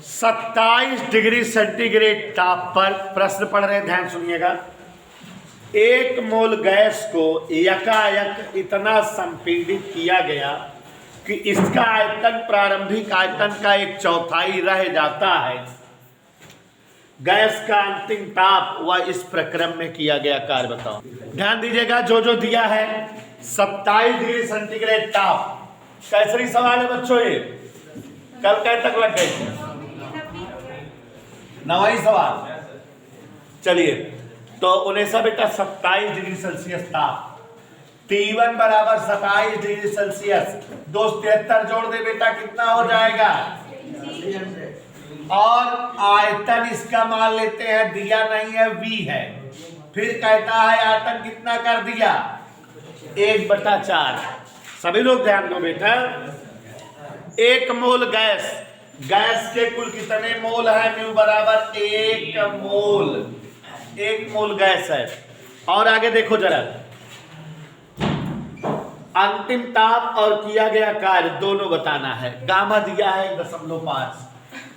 27 degree centigrade ताप पर प्रश्न पढ़ रहे हैं, ध्यान सुनिएगा। 1 मोल गैस को यकायक इतना संपीड़ित किया गया कि इसका आयतन प्रारंभिक आयतन का 1/4 रह जाता है। गैस का अंतिम ताप वह इस प्रक्रम में किया गया कार्य बताओ। ध्यान दीजिएगा, जो दिया है 27 डिग्री सेंटीग्रेड ताप। कैसरी सवाल है बच्चों, ये कल कल तक लग गए, 9वां सवाल। चलिए तो 19 बेटा 27 डिग्री सेल्सियस ताप, T1 बराबर 27 डिग्री सेल्सियस। 273 जोड़ दे बेटा, कितना हो जाएगा? और आयतन इसका मान लेते हैं, दिया नहीं है, V है। फिर कहता है आयतन कितना कर दिया? 1/4। सभी लोग ध्यान दो बेटा, 1 मोल गैस, गैस के कुल कितने मोल है? म्यू बराबर 1 मोल, 1 मोल गैस है। और आगे देखो जरा, अंतिम ताप और किया गया कार्य दोनों बताना है। गामा दिया है 1.5,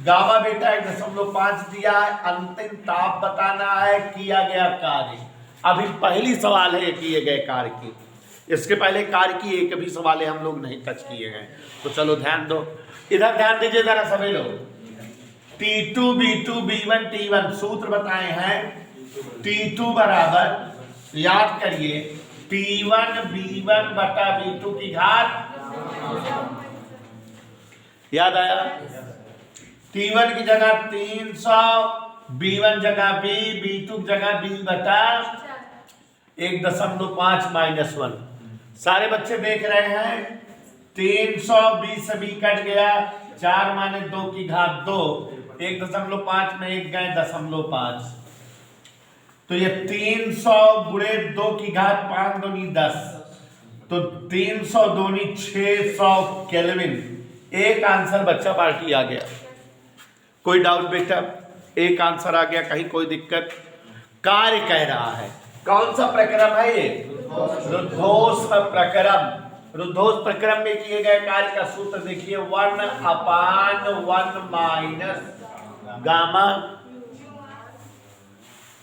गामा बेटा 1.5 दिया है। अंतिम ताप बताना है, किया गया कार्य। अभी पहली सवाल है किए गए कार्य की, इसके पहले कार्य की एक भी सवाल हम लोग नहीं टच किए हैं। तो चलो ध्यान दो, इधर ध्यान दीजिए जरा सभी लोग। T2 B2 B1 T1 सूत्र बताए हैं। T2 बराबर, याद करिए, T1 B1 बटा B2 की घात, याद आया? T1 की जगह 300, B1 जगह B, B2 की जगह B बटा 1.5 -1। सारे बच्चे देख रहे हैं, 300 B से B कट गया, 4 माने 2 की घात 2, 1.5 में 1 गए 0.5। तो ये 300 गुणे 2 की घात 5 दूनी 10, तो 300 दूनी 600 केल्विन। एक आंसर बच्चा पार्टी आ गया। कोई डाउट बेटा? एक आंसर आ गया, कहीं कोई दिक्कत? कार्य कह रहा है, कौन सा प्रक्रम है ये? रुद्धोष्म प्रक्रम। रुद्धोष्म प्रक्रम में किए गए कार्य का सूत्र देखिए, 1/1 minus gamma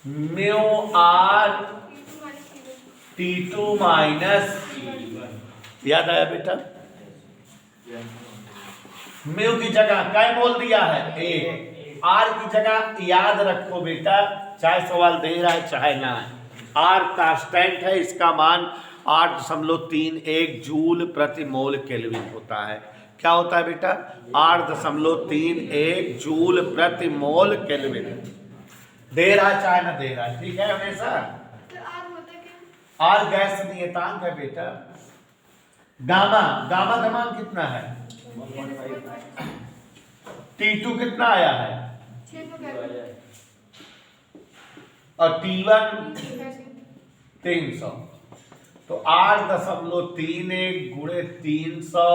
mu r T2 minus, याद आया बेटा? म्यू की जगह क्या मोल दिया है? 1। आर की जगह याद रखो बेटा, चाहे सवाल दे रहा है चाहे ना है, आर कांस्टेंट है, इसका मान 8.31 जूल प्रति मोल केल्विन होता है। क्या होता है बेटा? 8.31 जूल प्रति मोल केल्विन। दे रहा है चाहे ना दे रहा है, ठीक है हमेशा। आर गैस नियतांक है बेटा। गामा, गामा का मान कितना है? T2 कितना आया है? और T1 300, तो 8.31 गुणे 300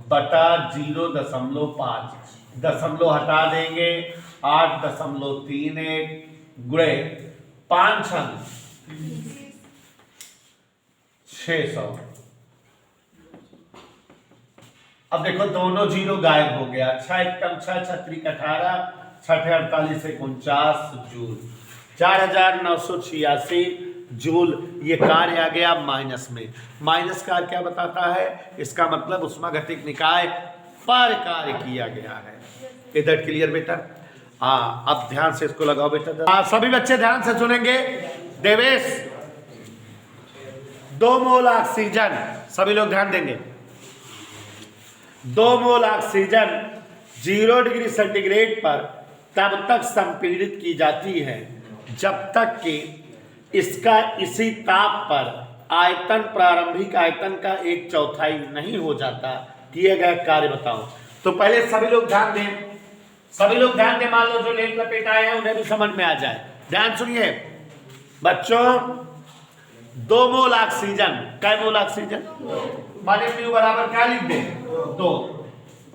बटा 0.5, दशमलव हटा देंगे, 8.31 गुणे 5 600। अब देखो दोनों जीरो गायब हो गया, 6 कम 6 6 18, 6 48 49 जूल, 4986 जूल। ये कार्य आ गया माइनस में। माइनस कार्य क्या बताता है? इसका मतलब उष्मागतिक निकाय पर कार्य किया गया है। इधर क्लियर बेटा? हाँ, अब ध्यान से इसको लगाओ बेटा। सभी बच्चे ध्यान से सुनेंगे। देवेश, 2 मोल ऑक्सीजन, सभी लोग ध्यान देंगे। 2 मोल ऑक्सीजन 0 डिग्री सेंटीग्रेड पर तब तक संपीड़ित की जाती है जब तक कि इसका इसी ताप पर आयतन प्रारंभिक आयतन का 1/4 नहीं हो जाता। किए गए कार्य बताओ। तो पहले सभी लोग ध्यान दें, सभी लोग ध्यान दें। मान लो जो लेन लपेट आए हैं उन्हें भी समझ में आ जाए। ध्यान सुनिए बच्चों, 2 मोल ऑक्सीजन, कै मोल ऑक्सीजन माने म्यू बराबर क्या लिख दे? 2।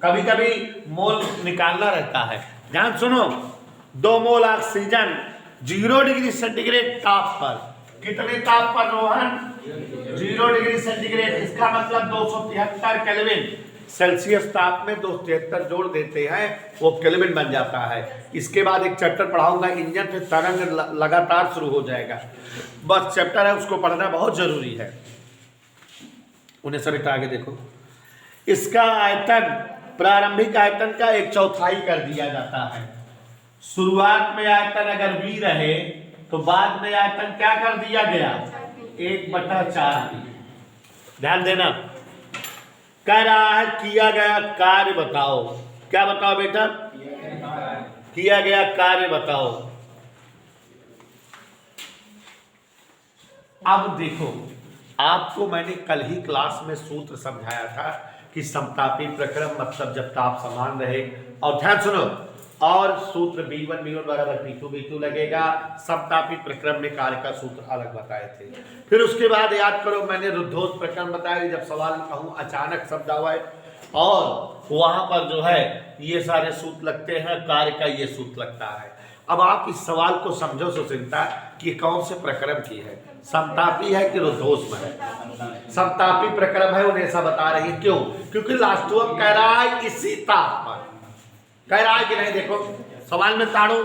कभी कभी मोल निकालना रहता है, ध्यान सुनो। 2 मोल ऑक्सीजन 0 डिग्री सेंटीग्रेड ताप पर, कितने ताप पर रोहन? 0 डिग्री सेंटीग्रेड, इसका मतलब 273 केल्विन। सेल्सियस ताप में 273 जोड़ देते हैं, वो केल्विन बन जाता है। इसके बाद एक चैप्टर पढ़ाऊंगा इंजन पे तरंग लगातार शुरू हो जाएगा, बस चैप्टर है उसको पढ़ना बहुत जरूरी है। उन्हें सर आगे देखो, इसका आयतन प्रारंभिक आयतन का 1/4 कर दिया जाता है। शुरुआत में आयतन अगर V रहे तो बाद में आयतन क्या कर दिया गया, 1/4। ध्यान देना, कह रहा है किया गया कार्य बताओ। क्या बताओ बेटा, किया गया कार्य बताओ। अब देखो, आपको मैंने कल ही क्लास में सूत्र समझाया था कि समतापी प्रक्रम मतलब जब ताप समान रहे, और ध्यान सुनो, और सूत्र B1 बराबर P2 लगेगा। समतापी प्रक्रम में कार्य का सूत्र अलग बताए थे। फिर उसके बाद याद करो, मैंने रुद्धोष्म प्रक्रम बताया, जब सवाल में कहूं अचानक शब्द आवे और वहां पर जो है ये सारे सूत्र लगते हैं, कार्य का ये सूत्र लगता है। अब आप इस सवाल को समझो सुचिंता कि कौन से प्रक्रम की है, समतापी है कि रुद्धोष्म है। समतापी प्रक्रम है, उन्हें ऐसा बता रही है। क्यों? क्योंकि लास्ट कह रहा है इसी ताप पर, कह रहा है कि नहीं, देखो सवाल में ताड़ो,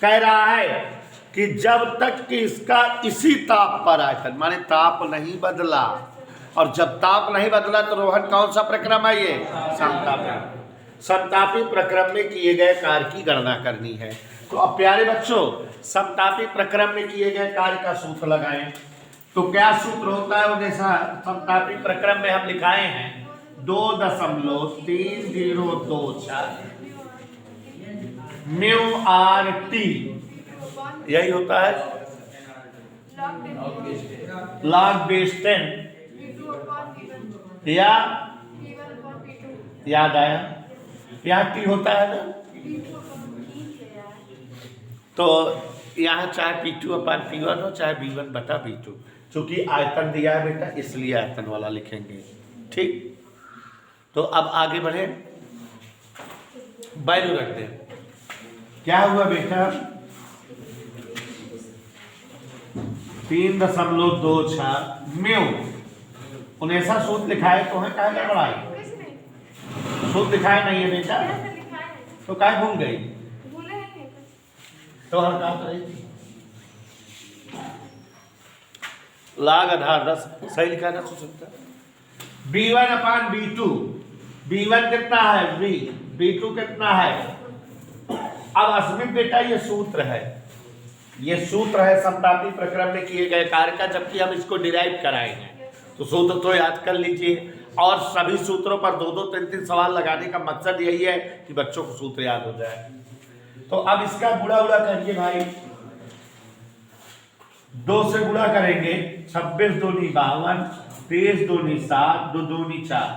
कह रहा है कि जब तक कि इसका इसी ताप पर आयतन, माने ताप नहीं बदला, और जब ताप नहीं बदला तो रोहन कौन सा प्रक्रम है ये, समतापी। समतापी प्रक्रम में किए गए कार्य की गणना करनी है। तो अब प्यारे बच्चों, समतापी प्रक्रम में किए गए कार्य का सूत्र लगाएं। तो क्या सूत्र होता है, उन्हें समतापी प्रक्रम में हम लिखाए हैं 2.3024 म्यू आर टी, यही होता है log बेस 10 या याद आया, यहाँ टी होता है ना, तो यहाँ चाहे P2/P1 हो चाहे B1/B2, चूंकि आयतन दिया है बेटा इसलिए आयतन वाला लिखेंगे। ठीक, तो अब आगे बढ़े, वैल्यू रख दें। क्या हुआ बेटा, 3.26 म्यू। उन्हें ऐसा सूत्र लिखाए तो है, काहे गड़बड़ाई, सूत्र लिखाए नहीं है बेटा, तो काहे भूल गई, तो हम काम करें लाग आधार 10 सही लिखा है ना सुचिंता। B1/B2, B1 कितना है V, B2 कितना है। अब अस्मित बेटा ये सूत्र है, ये सूत्र है समतापी प्रक्रम में किए गए कार्य का, जबकि हम इसको डिराइव कराएंगे। तो सूत्र तो याद कर लीजिए, और सभी सूत्रों पर 2-2, 3-3 सवाल लगाने का मकसद यही है कि बच्चों को सूत्र याद हो जाए। तो अब इसका गुणा उड़ा करिए भाई, 2 से गुणा करेंगे, 26 दूनी 52, 23 दूनी 7, 2 दूनी 4,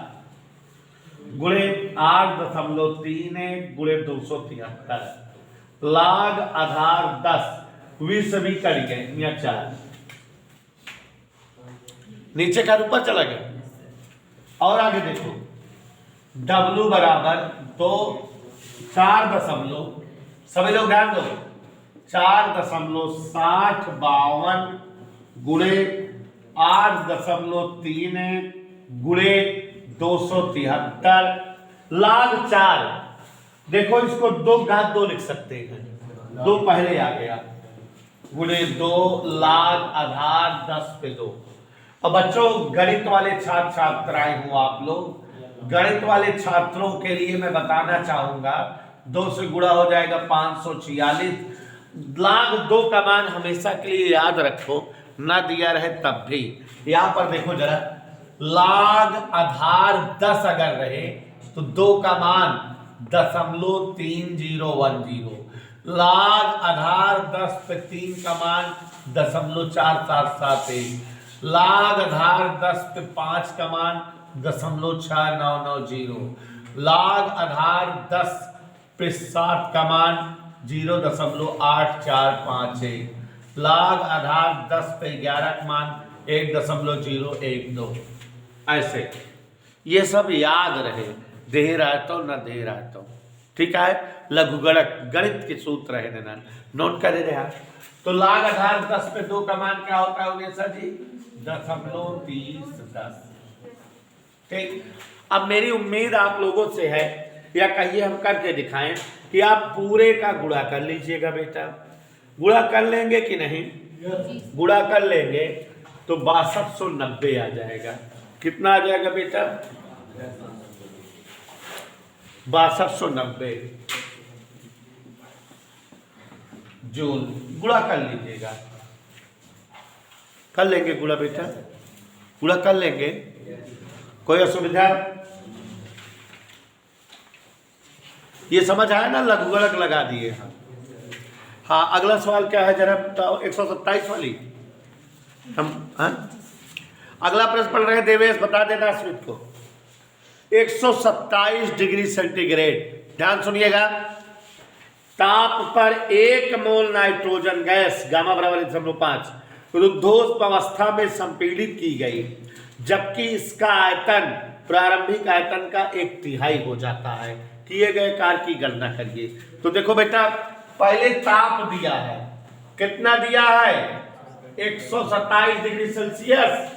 गुणे 8.31 गुणे 273, लाग आधार 10, 20 सभी कट गए, यहाँ 4, नीचे का ऊपर चला गया। और आगे देखो, W बराबर 2, 4 सभी लोग ध्यान दो, 4.6052 गुणे 8.3 गुणे 273 लाग 4। देखो इसको 2 लिख सकते हैं, 2 पहले आ गया, गुणे 2 लाग आधार 10 पे 2। अब बच्चों गणित वाले छात्र छात्राएं हो आप लोग, गणित वाले छात्रों के लिए मैं बताना चाहूंगा 2 से गुणा हो जाएगा 546, लाग 2 का मान हमेशा के लिए याद रखो, ना दिया रहे तब भी। यहां पर देखो जरा, लाग आधार 10 अगर रहे तो 2 का मान 0.3010, लाग आधार 10 पे 3 का मान 0.4771, लाग आधार 10 पे 5 का मान 0.6990, लाग आधार 10 पे 7 का मान 0.8451, लाग आधार 10 पे 11 का मान 1.012। ऐसे ये सब याद रहे, दे रहा तो न दे रहा तो, ठीक है। लघुगणक गणित के सूत्र है ना, नोट करे रहे। तो लाग आधार 10 पे 2 का मान क्या होता है उन्हें सर जी, 0.3010। ठीक, अब मेरी उम्मीद आप लोगों से है, या कहिए हम करके दिखाएं कि आप पूरे का गुणा कर लीजिएगा बेटा। गुणा कर लेंगे कि नहीं? गुणा कर लेंगे तो 6290 आ जाएगा। कितना आ जाएगा बेटा? 6290 जूल। गुणा कर लीजिएगा। कर लेंगे गुणा बेटा? गुणा कर लेंगे, कोई असुविधा? ये समझ आया ना? लघुगणक लगा दिए। हाँ, अगला सवाल क्या है जरा बताओ। 127 वाली हम, हाँ अगला प्रश्न पढ़ रहे हैं देवेश, बता देना स्मित को। 127 डिग्री सेंटीग्रेड, ध्यान सुनिएगा। ताप पर 1 मोल नाइट्रोजन गैस गामा बराबर 1.5 रुद्धोष्म अवस्था में संपीड़ित की गई, जबकि इसका आयतन प्रारंभिक आयतन का 1/3 हो जाता है। किए गए कार्य की गणना करिए। तो देखो बेटा, पहले ताप दिया है, कितना दिया है? 127 डिग्री सेल्सियस,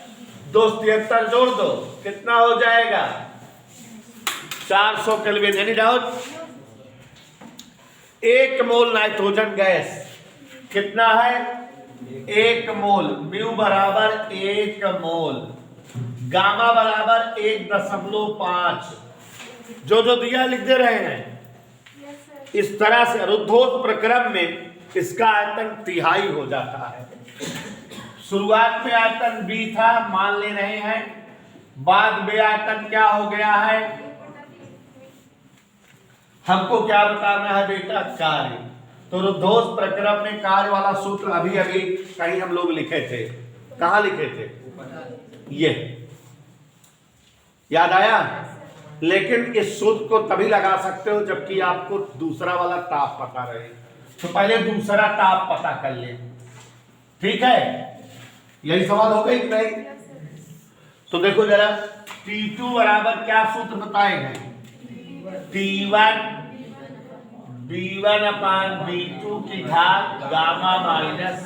273 जोड़ दो, कितना हो जाएगा? 400 kelvin. Any doubt? 1 mole nitrogen gas कितना है? 1 मोल। म्यू बराबर 1 मोल, गामा बराबर 1.5। जो जो दिया लिख दे रहे हैं। इस तरह से रुद्धोष्म प्रक्रम में इसका आयतन 1/3 हो जाता है। शुरुआत में आयतन B था, मान ले रहे हैं। बाद में आयतन क्या हो गया है? हमको क्या बताना है बेटा? कार्य। तो रुद्धोष्म प्रक्रम में कार्य वाला सूत्र अभी अभी कहीं हम लोग लिखे थे। कहाँ लिखे थे? ये याद आया? लेकिन इस सूत्र को तभी लगा सकते हो जबकि आपको दूसरा वाला ताप पता रहे। तो पहले दूसरा ताप पता कर ले, ठीक है? यही सवाल हो गई कि नहीं? तो देखो जरा, T2 बराबर क्या सूत्र बताएंगे? T1 B1/B2 की घात गामा माइनस,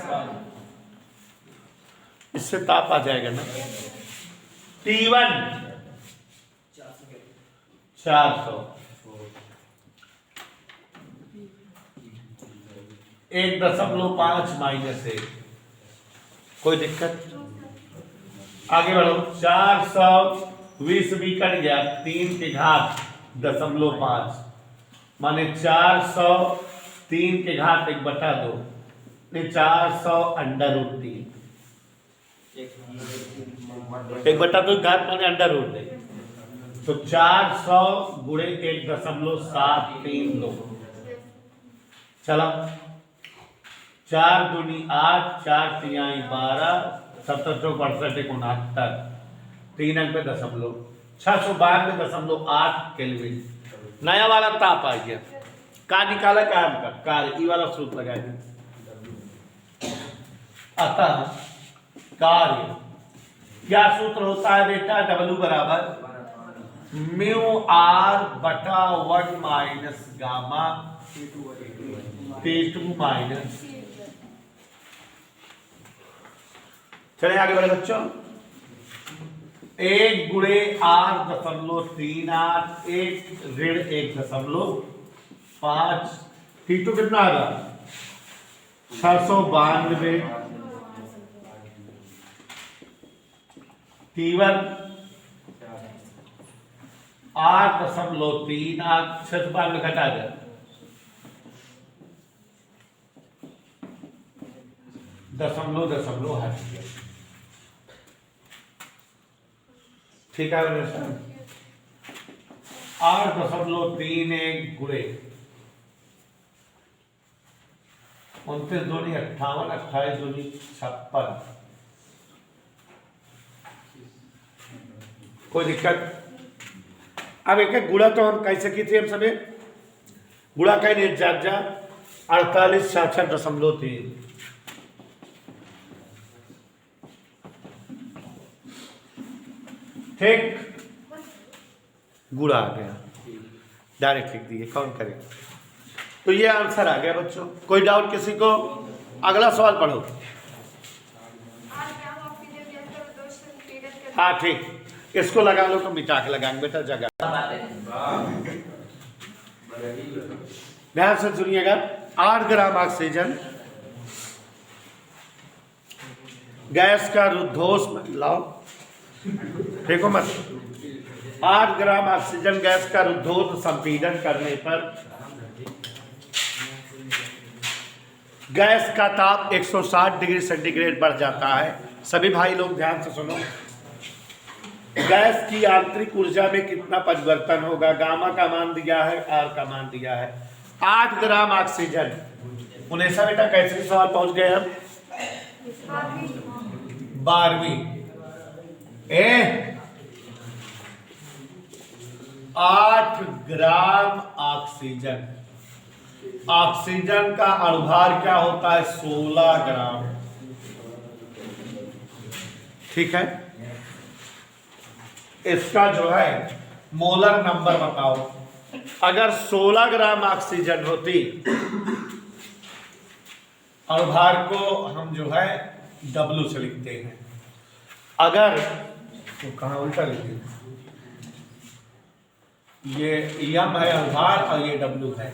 इससे ताप आ जाएगा ना? T1 400, 1.5 minus 1। कोई दिक्कत? आगे बढ़ो। 420 भी कट गया, 3 की घात 0.5 माने 400 3 की घात 1/2, 400 √3। 1/2 घात माने √3। तो 400 गुणे 1.732। चला, 4 दूनी 8, 4 तिहाई 12, 7 चौक 68 69, 3 अंक पे दशमलव, 692.8 केल्विन। नया वाला ताप आ गया। का निकाला क्या हमका? कार्य। ई वाला सूत्र लगाएंगे। अतः कार्य क्या सूत्र होता है बेटा? W बराबर म्यू आर बटा 1 माइनस गामा T2 माइनस। चले आगे बढ़े बच्चों। 1 गुणे 8.38, 1 ऋण 1.5। T2 कितना आ रहा? 692। T1 8.38, 692 घटा दे। दशमलव हट गया। ठीक है? 8.31 गुणे 29 दूनी 58, 28 दूनी 56। कोई दिक्कत? अब एक गुणा तो हम कैसे की थी? हम सभी गुणा कहीं नहीं जा 4866.3। ठीक, गुणा आ गया, डायरेक्ट लिख दिए, कौन करेगा? तो ये आंसर आ गया बच्चों। कोई डाउट किसी को? अगला सवाल पढ़ो। हाँ ठीक, इसको लगा लो तो मिटा के लगाएंगे बेटा जगह। ध्यान से सुनिएगा, 8 ग्राम ऑक्सीजन गैस का रुद्धोष्म लाओ, देखो मत, 8 ग्राम ऑक्सीजन गैस का रुद्धोष्म संपीड़न करने पर गैस का ताप 160 डिग्री सेंटीग्रेड बढ़ जाता है। सभी भाई लोग ध्यान से सुनो, गैस की आंतरिक ऊर्जा में कितना परिवर्तन होगा? गामा का मान दिया है, आर का मान दिया है। 8 ग्राम ऑक्सीजन, उन्हें बेटा कैसे सवाल पहुंच गए हम? 12वीं। 8 ग्राम ऑक्सीजन, ऑक्सीजन का अणुभार क्या होता है? 16 ग्राम। ठीक है, इसका जो है मोलर नंबर बताओ। अगर 16 ग्राम ऑक्सीजन होती, अणुभार को हम जो है W से लिखते हैं। अगर तो कहां उल्टा लिखते हैं, ये M है अणुभार और ये W है।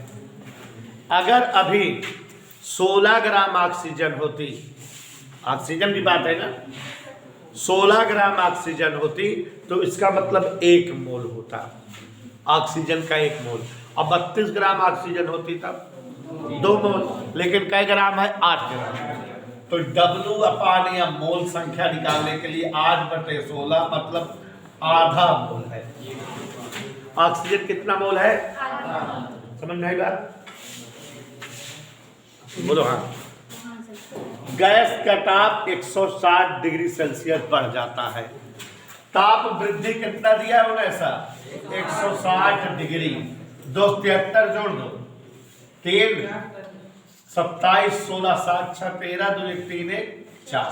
अगर अभी 16 ग्राम ऑक्सीजन होती, ऑक्सीजन की बात है ना, 16 ग्राम ऑक्सीजन होती तो इसका मतलब 1 मोल होता, ऑक्सीजन का 1 मोल। अब 32 ग्राम ऑक्सीजन होती तब 2 मोल, लेकिन कई ग्राम है? 8 ग्राम। तो W अपान या मोल संख्या निकालने के लिए 8/16 मतलब आधा मोल है। ऑक्सीजन कितना मोल है? समझ में आई बात? बोलो हाँ। गैस का ताप 160 डिग्री सेल्सियस बढ़ जाता है। ताप वृद्धि कितना दिया है ऐसा? 160 डिग्री। 273 जोड़ दो, 3 27 16 7 6 13 2 1 3 1 4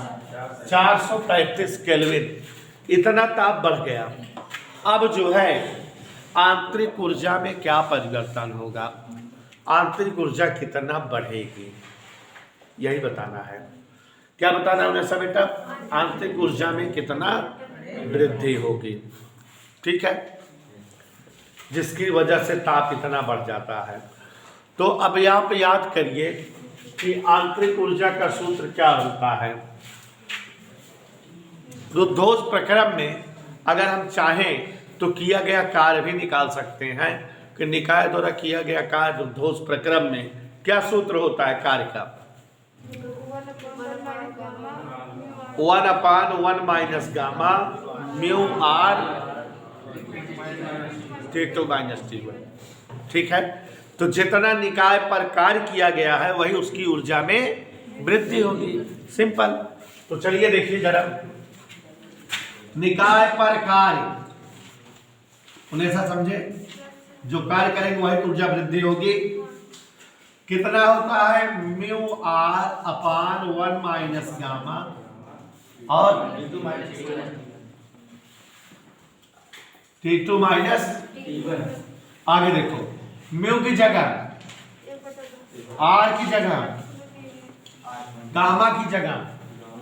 435 केल्विन, इतना ताप बढ़ गया। अब जो है आंतरिक ऊर्जा में क्या परिवर्तन होगा? आंतरिक ऊर्जा कितना बढ़ेगी, यही बताना है। क्या बताना है उन्हें सब बेटा? आंतरिक ऊर्जा में कितना वृद्धि होगी। ठीक है, जिसकी वजह से ताप इतना बढ़ जाता है। तो अब आप याद करिए कि आंतरिक ऊर्जा का सूत्र क्या होता है। रुद्धोष्म प्रक्रम में अगर हम चाहें तो किया गया कार्य भी निकाल सकते हैं कि निकाय द्वारा किया गया कार्य रुद्धोष्म प्रक्रम में क्या सूत्र होता है कार्य का? 1/1 minus gamma mu r T2 minus T1। ठीक है, तो जितना निकाय पर कार्य किया गया है वही उसकी ऊर्जा में वृद्धि होगी। सिंपल। तो चलिए देखिए जरा, निकाय पर कार्य, उन्हें ऐसा समझे, जो कार्य करेंगे वही ऊर्जा वृद्धि होगी। कितना होता है? Mu r upon 1 minus gamma और T2 माइनस T1। आगे देखो, म्यू की जगह आर की जगह गामा की जगह,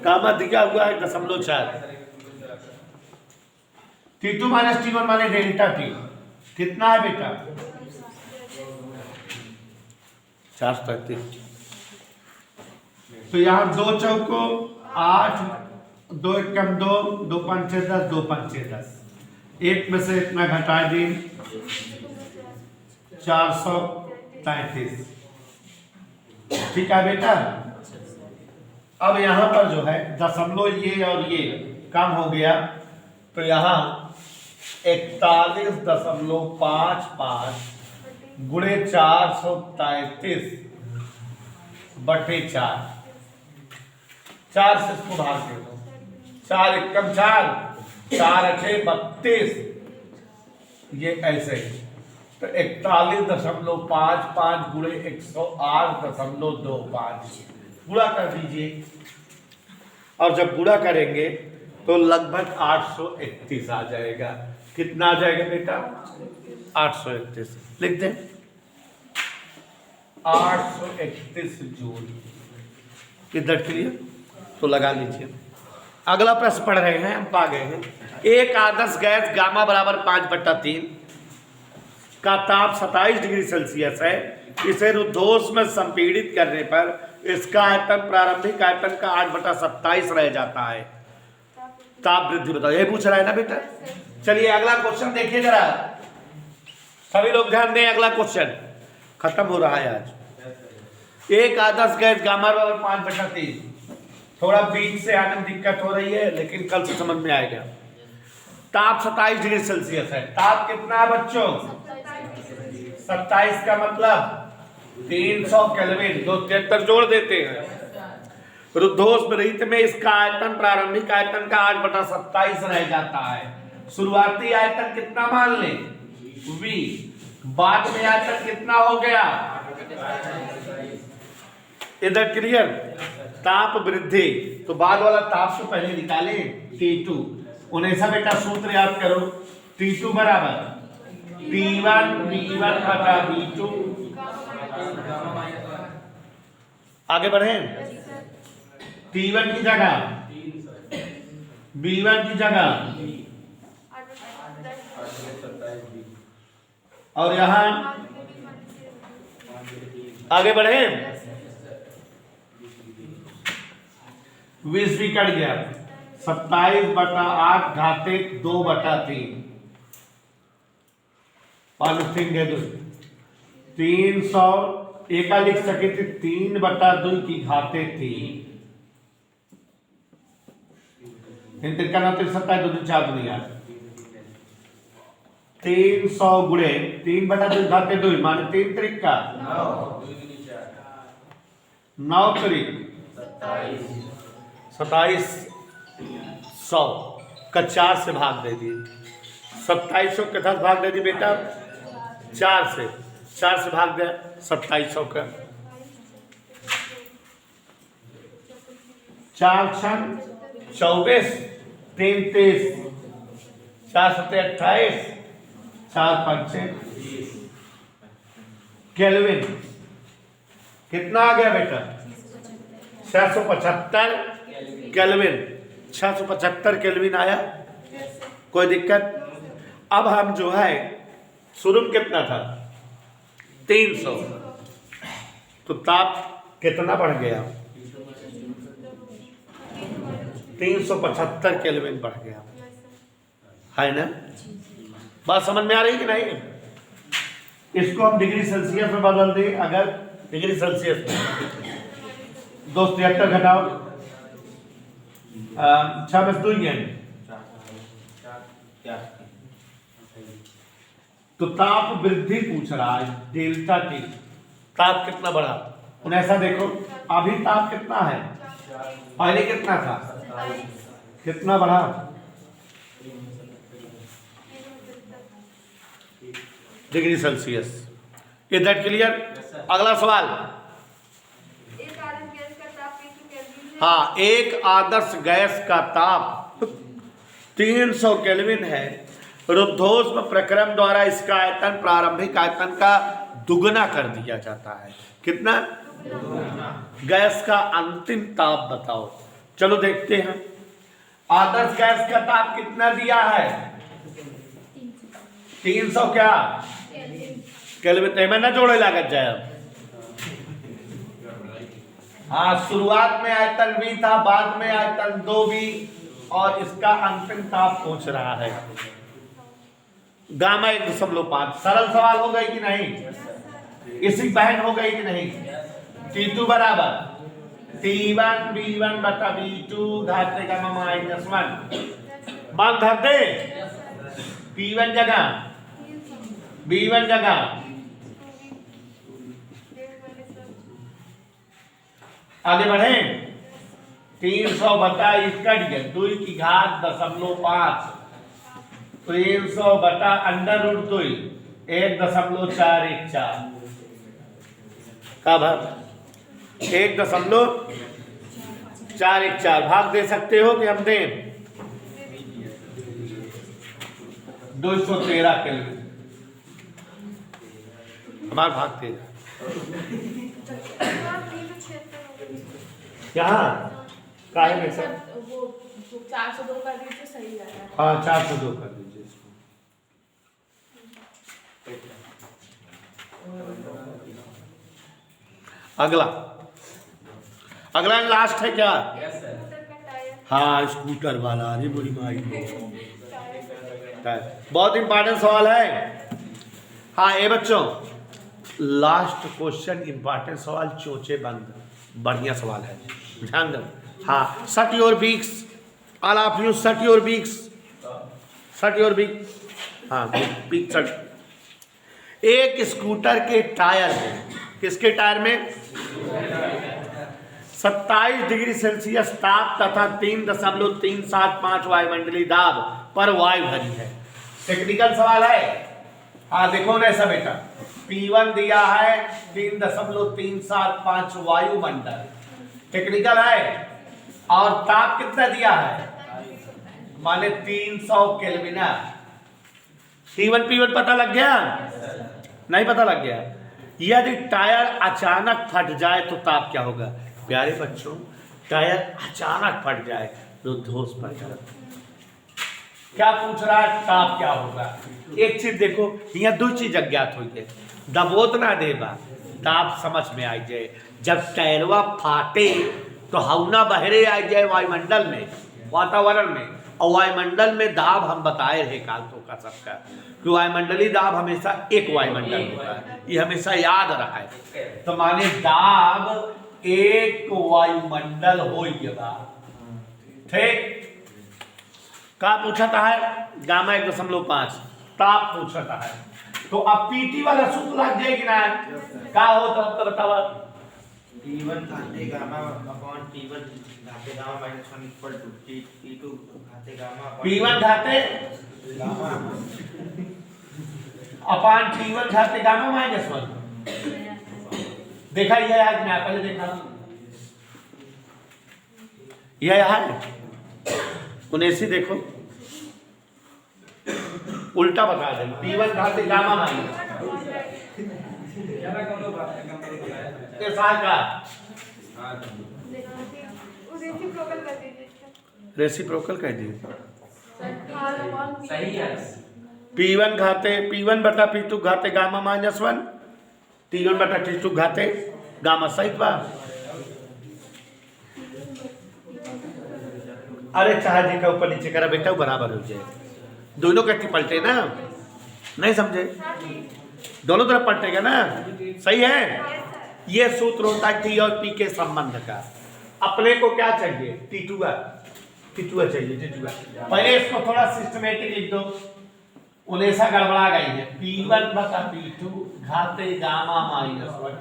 गामा दिया हुआ है 0.4। T2 माइनस T1 माने डेल्टा T कितना है बेटा? 433। तो यहां 2 चौको 8, 2 एकम 2, 2 पंचे 10, 2 पंचे 10, एक में से इतना घटा दी 433। ठीक है बेटा। अब यहां पर जो है दशमलव ये और ये कम हो गया, तो यहां 41.55 गुणे 433/4, 4 से इसको भाग दे दो, 4 एकम 4, 4 अठे 32, ये ऐसे ही। तो 41.55 गुणे 108.25 गुणा कर दीजिए, और जब गुणा करेंगे तो लगभग 831 आ जाएगा। कितना आ जाएगा बेटा? 831। लिख दें 831 जूल। इधर क्लियर? तो लगा लीजिए अगला प्रश्न पढ़ रहे हैं, हम पा गए हैं। एक आदर्श गैस गामा बराबर 5/3 का ताप 27 डिग्री सेल्सियस है। इसे रुद्धोष्म में संपीड़ित करने पर इसका आयतन प्रारंभिक आयतन का 8/27 रह जाता है। ताप वृद्धि बताओ, यही पूछ रहा है ना बेटा। चलिए अगला क्वेश्चन देखिए जरा, सभी लोग ध्यान दें। अगला क्वेश्चन खत्म हो रहा है आज। एक आदर्श गैस गामा बराबर 5/3, थोड़ा बीच से आने में दिक्कत हो रही है लेकिन कल से समझ में आएगा। ताप 27 डिग्री सेल्सियस है। ताप कितना है बच्चों? 27 का मतलब 300 केल्विन, 273 जोड़ देते हैं। रुद्धोष्म रहित में इसका आयतन प्रारंभिक आयतन का 8/27 रह जाता है। शुरुआती आयतन कितना मान लें? V। बाद में आयतन कितना हो गया? इधर क्लियर? ताप वृद्धि, तो बाद वाला ताप से पहले निकाले T2। उन्हें सब बेटा सूत्र याद करो। T2 बराबर T1 V1 बटा V2। आगे बढ़े। T1 की जगह V1 की जगह और यहां आगे बढ़े। 20 भी कट गया। 27/8 घातिक 2/3 300 एका लिख सके थे 3/2 की घाते थी। 3 का 27 2 4 दुनिया 300 गुणे 3/2 घाते 2 माने 3 त्रिक का 9 त्रिक 2700 का 4 से भाग दे दिए। 2700 के 10 भाग दे दी बेटा 4 से भाग दे 2700 का 4 छन 24 33 4 7 28 4 5 केल्विन कितना आ गया बेटा? 675 केल्विन। 675 केल्विन आया, कोई दिक्कत? अब हम जो है शुरू में कितना था? 300, तो ताप कितना बढ़ गया? 375 केल्विन बढ़ गया, है ना? बात समझ में आ रही कि नहीं? इसको हम डिग्री सेल्सियस में बदल दें। अगर डिग्री सेल्सियस में 273 घटाओ 6 में 2 तो ताप वृद्धि पूछ रहा है डेल्टा टी। ताप कितना बढ़ा? उन्हें ऐसा देखो, अभी ताप कितना है? पहले कितना था? कितना बढ़ा? Degree Celsius. इधर क्लियर? अगला सवाल। हाँ, एक आदर्श गैस का ताप 300 केल्विन है। रुद्धोष्म प्रक्रम द्वारा इसका आयतन प्रारंभिक आयतन का दुगना कर दिया जाता है। कितना? गैस का अंतिम ताप बताओ। चलो देखते हैं। आदर्श गैस का ताप कितना दिया है? 300 क्या केल्विन में ना जोड़े लागत जाए। हाँ, शुरुआत में आयतन V था, बाद में आयतन 2V और इसका अंतिम ताप पूछ रहा है गामा 1.5। सरल सवाल हो गई कि नहीं? इसी बहन हो गई कि नहीं? T2 बराबर T1 V1 बटा V2 घाते का -1 मान धर दे। P1 जगह V1 जगह आगे बढ़े। 300 बटा इसका 2 की घात 0.5 300 बटा √2 1.414 का भाग 1.414 भाग दे सकते हो कि हम दें? 213 केल्विन हमारा भाग थे। यहाँ काहे में सर 402 कर दीजिए, सही है। हाँ 402 कर दीजिए इसको। अगला अगला लास्ट है क्या? हाँ स्कूटर वाला, अरे बुरी माई बहुत इंपॉर्टेंट सवाल है। हाँ ये बच्चों लास्ट क्वेश्चन इंपॉर्टेंट सवाल, चोचे बंद, बढ़िया सवाल है, ध्यान दो। हाँ shut your beaks, all of you shut your beaks, shut your beak. हाँ बीक शट। एक स्कूटर के टायर में, किसके टायर में 27 डिग्री सेल्सियस ताप तथा 3.375 वायुमंडलीय दाब पर वायु भरी है। टेक्निकल सवाल है। हाँ देखो ना ऐसा बेटा, P1 दिया है 3.375 वायुमंडल, टेक्निकल है, और ताप कितना दिया है माने 300 केल्विन। T1 पता लग गया? नहीं पता लग गया। यदि टायर अचानक फट जाए तो ताप क्या होगा? प्यारे बच्चों टायर अचानक फट जाए तो धोस पड़ जाए, क्या पूछ रहा है ताप क्या होगा? एक चीज देखो, यहाँ दो चीज अज्ञात हुई है, दबोत ना देबा ताप समझ में आ जाए। जब टायरवा फाटे तो हवना बहरे आ जाए वायुमंडल में, वातावरण में, और वायुमंडल में दाब हम बताए रहे कालतों का सबका कि वायुमंडलीय दाब हमेशा एक वायुमंडल होता है, ये हमेशा याद रहा है। तो माने दाब एक वायुमंडल हो गया, ठीक। का पूछता है गामा 1.5 ताप पूछता है। तो अब पीटी वाला सूत्र लग जाएगी ना, का हो तो बतावा। T1 घाते गामा अपॉन T1 घाते gamma minus 1 equal to T2 घाते गामा P1 घाते गामा अपान T1 घाते गामा माइनस 1। देखा ये आज मैं पहले देखा यह है 19 देखो उल्टा बता दे। P1 घाते गामा माइनस के साथ का रेसिप्रोकल कह दिए। सही है। P1 घाते P1 बटा P2 घाते गामा माइनस 1, T1 बटा T2 घाते गामा, सही बा। अरे चाहे जी का ऊपर नीचे करा बेटा वो बराबर हो जाए, दोनों कट्टी पलटे ना, नहीं समझे? दोनों तरफ पलटेगा ना, सही है। ये सूत्र होता है T और P के संबंध का। अपने को क्या चाहिए? T2 चाहिए, T2। पहले इसको थोड़ा सिस्टमेटिक लिख दो, उन्हें गड़बड़ा गई है। P1 बटा P2 घाते गामा माइनस 1,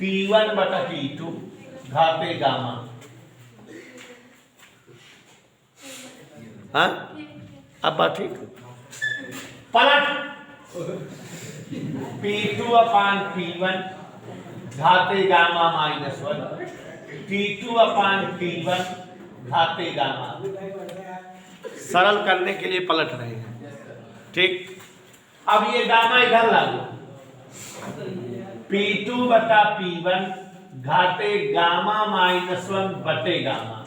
T1 बटा T2 घाते गामा। हाँ अब बात ठीक, पलट P2 अपान P1 घाते गामा माइनस 1, T2 अपान T1 घाते गामा। सरल करने के लिए पलट रहे हैं, ठीक। अब ये गामा इधर ला दो, P2 बटा P1 घाते गामा माइनस 1 बटे गामा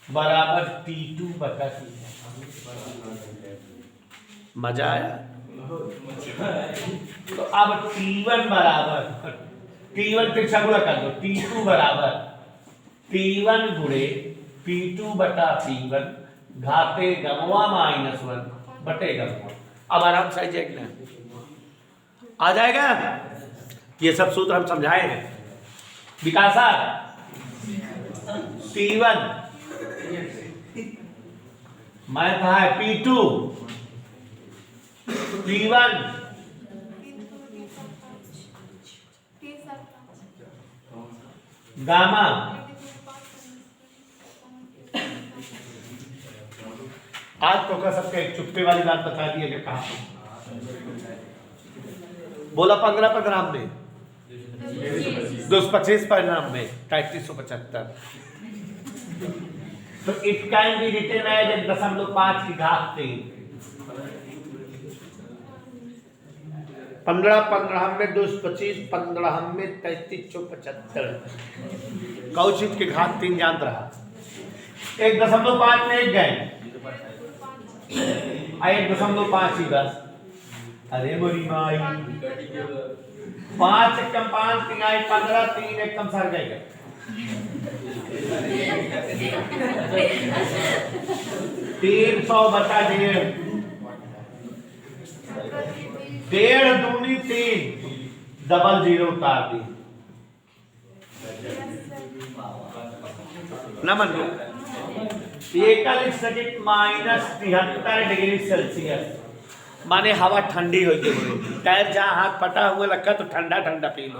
बराबर T2 बटा T1। मजा आया? तो अब T1 बराबर T1 फिर सगुणा कर दो, T2 बराबर T1 गुणे P2 बटा P1 घाते गमवा माइनस 1 बटे गमवा। अब आराम से आ जाएगा, आ जाएगा। ये सब सूत्र हम समझाए हैं विकासा। T1 मैं कहा है P2 P1 गामा। आज तो का सबके एक चुप्पे वाली बात बता दी है, कहा बोला 15 में 225 परिणाम में 3375। तो it can be written as 0.5 की घात 3। 15 में 225, 15 में 3375। कौशिक की घात 3 जान रहा। 1.5 में एक गए 1.5 ही बस। अरे बोरी भाई 5 एकम 5 3 आई 15 3 एकम सर गए 300 बटा 1.5 1.5 दूनी 3 डबल 0 उतार दी ना मन ये का लिख सके -73 डिग्री सेल्सियस माने हवा ठंडी हो गई टायर जहां हाथ फटा हुआ रखा तो ठंडा ठंडा पी लो